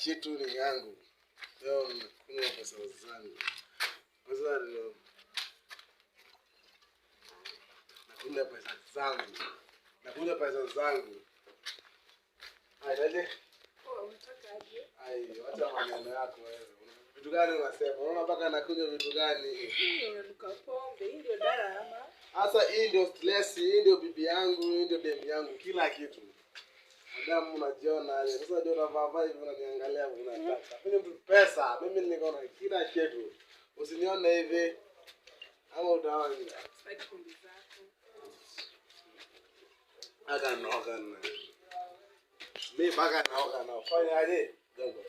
kitu ni yangu. Leo nakunywa pesa zangu. Sasa leo nakunywa pesa zangu. Nakunywa pesa zangu. Aje? Unataka aje? Wacha maneno yako wewe. Vitu gani unasema? Unaona mpaka nakunywa vitu gani? Unanuka pombe, hii ndio dara ama? Sasa hii ndio stress, hii ndio bibi yangu, hii ndio demu yangu, kila kitu. Madamu unajiona aje? Sasa ndio unavaa hivi unaniangalia unataka. Mimi ni pesa, mimi niko na kila kitu. Usinione hivi. Ama utaona. Sitaki pombe zako. Naoga. Mimi mpaka naoga na ufanya aje? Dogo.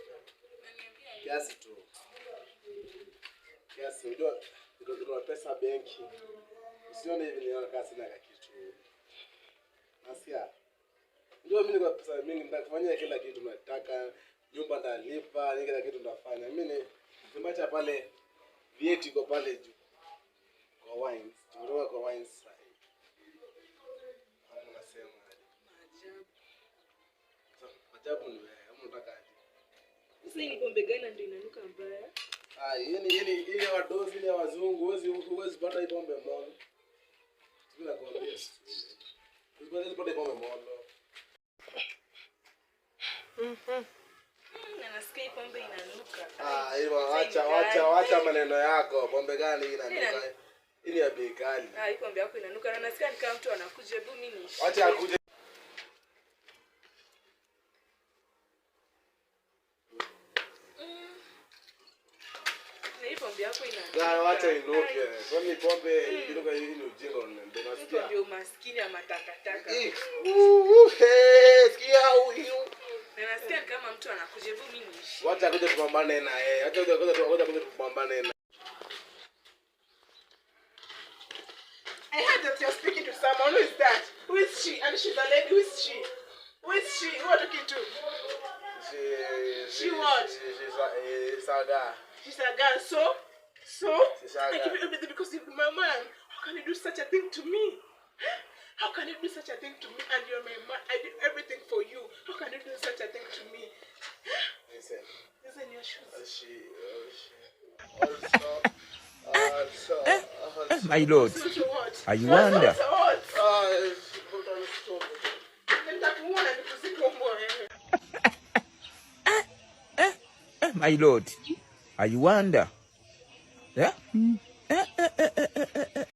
Kiasi tu. Kiasi ndio ndio pesa benki. Usione hivi niona kasi na kitu. Nasikia. Ndio mimi niko pesa mingi nitakufanyia kila kitu nataka, nyumba ndalipa, kila kitu nitafanya. Mimi nimeacha pale vieti kwa pale juu. Kwa wines, tunatoka kwa wines side. Hapo nasema Maajabu. Maajabu ni wewe, unataka aje? Sasa hii ni pombe gani ndio inanuka mbaya? Yeni ile wadozi ile wazungu, huwezi pata hii pombe moja. Sina kuambia. Huwezi pata pombe moja. Nasikia pombe inanuka. Hiyo acha maneno yako. Pombe gani inanuka? Ili ya bei kali. Hii pombe yako inanuka na nasikia kama mtu anakuja, hebu mimi niishi. Acha akuje. Na hii pombe yako inanuka. Acha inuke. Kwani pombe inanuka hii ni ujinga ndio nasikia. Ndio maskini ama takataka. Sikia huyu. Na nasikia kama mtu anakuja, hebu mimi niishi. Wacha kuja tupambane na yeye. Acha kuja tupambane na. I heard that you're speaking to someone. Who is that? Who is she? And she's a lady. Who is she? Who is she? Who are you talking to? She what? She's a girl. She's a girl. So? She's a Like girl. because if my man, how can you do such a thing to me? How can you do such a thing to me? And you're my man. I did everything for you. How can you do such a thing to me? Listen. Listen, your shoes. My lord, So what? I wonder. So what? Hold on, stop. My lord, I wonder. Yeah?